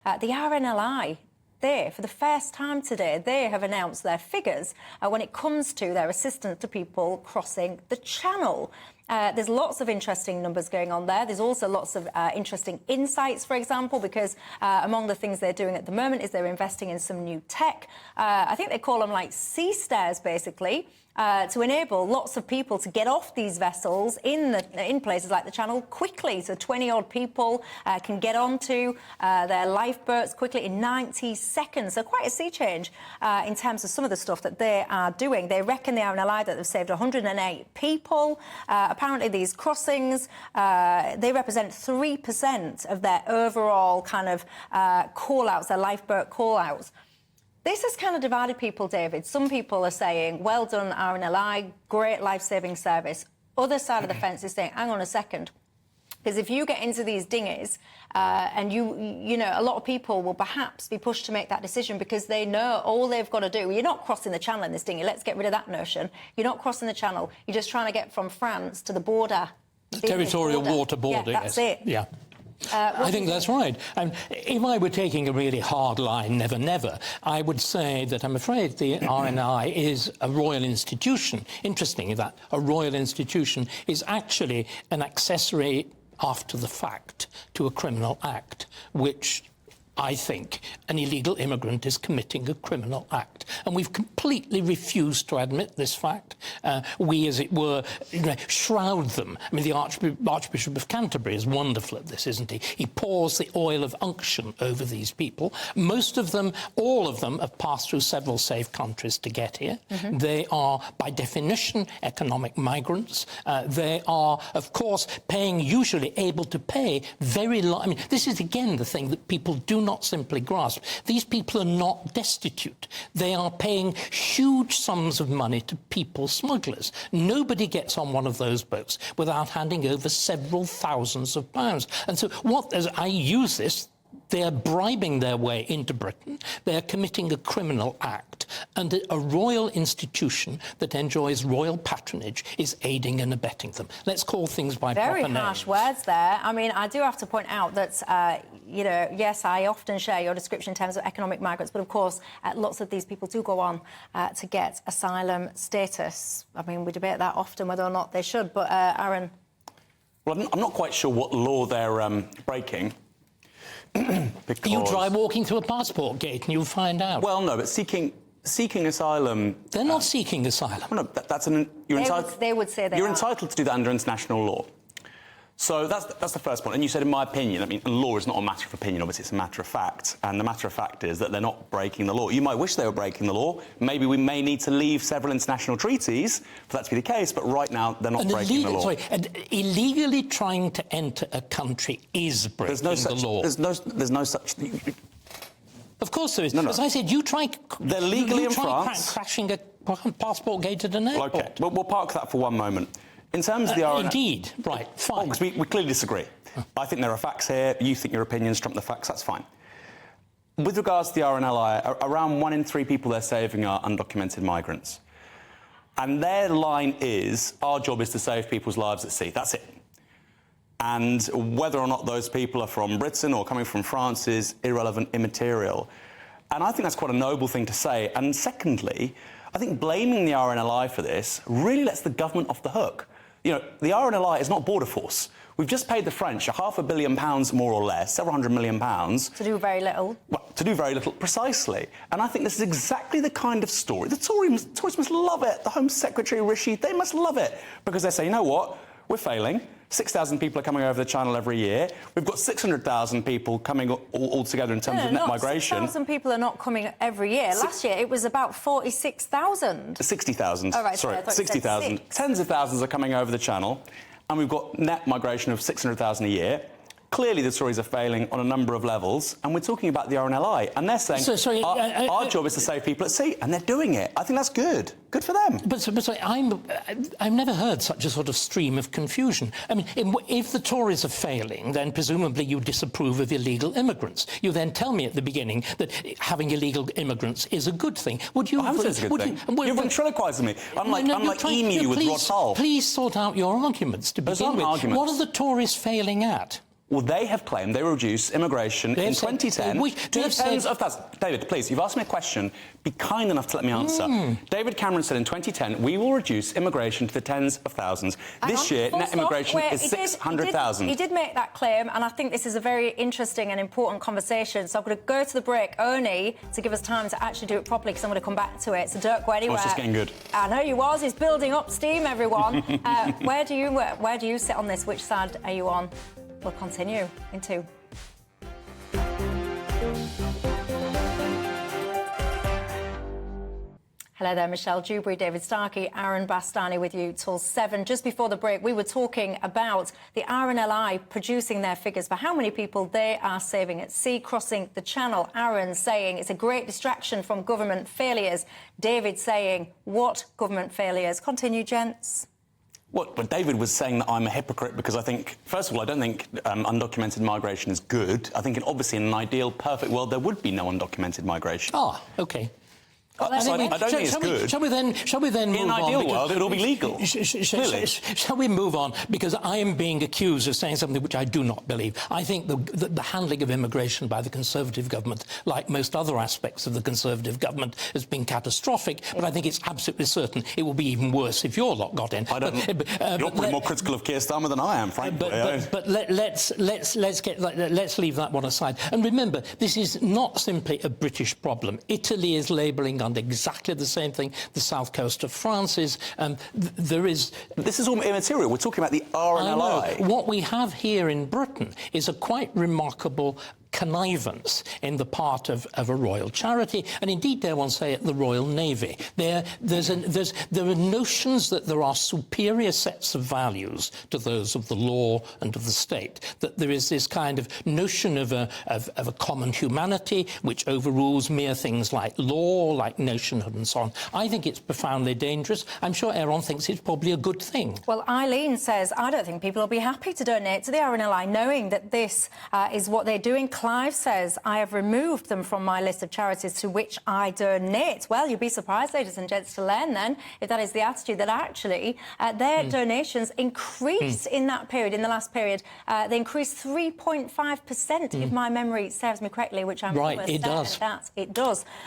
The RNLI, for the first time today, they have announced their figures when it comes to their assistance to people crossing the Channel. There's lots of interesting numbers going on there. There's also lots of interesting insights, for example, because among the things they're doing at the moment is they're investing in some new tech. I think they call them like sea stairs, basically, to enable lots of people to get off these vessels in places like the Channel quickly. So 20-odd people can get onto their lifeboats quickly in 90 seconds. So quite a sea change in terms of some of the stuff that they are doing. They reckon, the RNLI, that they've saved 108 people. Apparently, these crossings, they represent 3% of their overall kind of call-outs, their lifeboat call-outs. This has kind of divided people, David. Some people are saying, well done, RNLI, great life-saving service. Other side of the fence is saying, hang on a second, because if you get into these dinghies and you know, a lot of people will perhaps be pushed to make that decision because they know all they've got to do. You're not crossing the Channel in this dinghy. Let's get rid of that notion. You're not crossing the Channel. You're just trying to get from France to the border. Territorial waterboarding. Yeah, that's it. Yeah. I think that's right. And if I were taking a really hard line, never, never, I would say that I'm afraid the RNLI is a royal institution. Interesting that a royal institution is actually an accessory after the fact to a criminal act, which I think an illegal immigrant is committing a criminal act. And we've completely refused to admit this fact. We, as it were, shroud them. I mean, the Archbishop of Canterbury is wonderful at this, isn't he? He pours the oil of unction over these people. Most of them, all of them, have passed through several safe countries to get here. Mm-hmm. They are, by definition, economic migrants. They are, of course, usually able to pay very low. I mean, this is, again, the thing that people do not simply grasp. These people are not destitute. They are paying huge sums of money to people smugglers. Nobody gets on one of those boats without handing over several thousands of pounds. And so as I use this, they're bribing their way into Britain. They're committing a criminal act. And a royal institution that enjoys royal patronage is aiding and abetting them. Let's call things by proper names. Very harsh words there. I mean, I do have to point out that, you know, yes, I often share your description in terms of economic migrants, but of course, lots of these people do go on to get asylum status. I mean, we debate that often, whether or not they should. But, Aaron? Well, I'm not quite sure what law they're breaking. Because... You try walking through a passport gate and you'll find out. Well, no, but seeking asylum... They're not seeking asylum. Well, no, they would say you're entitled to do that under international law. So that's the first point. And you said, in my opinion, I mean, law is not a matter of opinion, obviously, it's a matter of fact. And the matter of fact is that they're not breaking the law. You might wish they were breaking the law. Maybe we may need to leave several international treaties for that to be the case, but right now they're not breaking the law. Sorry, illegally trying to enter a country is breaking the law. There's no such... Of course there is. No. As I said, you try... They're legally in France. Crashing a passport gate at an airport. OK, well, we'll park that for one moment. In terms of the RNLI... Indeed, right, fine. Because we clearly disagree. I think there are facts here, you think your opinions trump the facts, that's fine. With regards to the RNLI, around 1 in 3 people they're saving are undocumented migrants. And their line is, our job is to save people's lives at sea, that's it. And whether or not those people are from Britain or coming from France is irrelevant, immaterial. And I think that's quite a noble thing to say. And secondly, I think blaming the RNLI for this really lets the government off the hook. You know, the RNLI is not border force. We've just paid the French £500 million, more or less, several £100 million. To do very little. Well, to do very little, precisely. And I think this is exactly the kind of story. The Tories must love it. The Home Secretary, Rishi, they must love it. Because they say, you know what, we're failing. 6,000 people are coming over the Channel every year. We've got 600,000 people coming all together in terms of net migration. 6,000 people are not coming every year. Last year, it was about 46,000. 60,000. Oh, right, sorry, 60,000. Tens of thousands are coming over the Channel, and we've got net migration of 600,000 a year. Clearly, the Tories are failing on a number of levels, and we're talking about the RNLI, and they're saying our job is to save people at sea, and they're doing it. I think that's good. Good for them. But sorry, I've never heard such a sort of stream of confusion. I mean, if the Tories are failing, then presumably you disapprove of illegal immigrants. You then tell me at the beginning that having illegal immigrants is a good thing. Would you? I haven't said it's a good thing. You're ventriloquising me. I'm like Emu with Rod Hull. Please sort out your arguments to begin with. What are the Tories failing at? Well, they have claimed they will reduce immigration in 2010 to the tens of thousands. David, please, you've asked me a question. Be kind enough to let me answer. David Cameron said in 2010, we will reduce immigration to the tens of thousands. This year, net immigration is 600,000. He did make that claim, and I think this is a very interesting and important conversation. So I'm going to go to the break only to give us time to actually do it properly, because I'm going to come back to it. So don't go anywhere. Oh, it's just getting good. I know you was. It's building up steam, everyone. Where do you sit on this? Which side are you on? We'll continue in 2. Hello there, Michelle Dewberry, David Starkey, Aaron Bastani with you till 7. Just before the break, we were talking about the RNLI producing their figures for how many people they are saving at sea crossing the Channel. Aaron saying it's a great distraction from government failures. David saying, what government failures? Continue, gents. Well, David was saying that I'm a hypocrite because I think, first of all, I don't think undocumented migration is good. I think, obviously, in an ideal, perfect world, there would be no undocumented migration. Ah, OK. I don't think it's good. Shall we then move on? In an ideal world, it'll be legal. Shall we move on? Because I am being accused of saying something which I do not believe. I think the handling of immigration by the Conservative government, like most other aspects of the Conservative government, has been catastrophic. But I think it's absolutely certain it will be even worse if your lot got in. You're probably more critical of Keir Starmer than I am, frankly. But let's leave that one aside. And remember, this is not simply a British problem. Italy is labelling on exactly the same thing. The south coast of France is. This is all immaterial. We're talking about the RNLI. What we have here in Britain is a quite remarkable connivance in the part of a royal charity, and indeed, dare one say, at the Royal Navy. There are notions that there are superior sets of values to those of the law and of the state, that there is this kind of notion of a common humanity which overrules mere things like law, like nationhood and so on. I think it's profoundly dangerous. I'm sure Aaron thinks it's probably a good thing. Well, Eileen says, I don't think people will be happy to donate to the RNLI knowing that this is what they're doing. Clive says, I have removed them from my list of charities to which I donate. Well, you'd be surprised, ladies and gents, to learn then, if that is the attitude, that actually their donations increased in that period, in the last period. They increased 3.5%, if my memory serves me correctly, which I'm right, it does. That it does.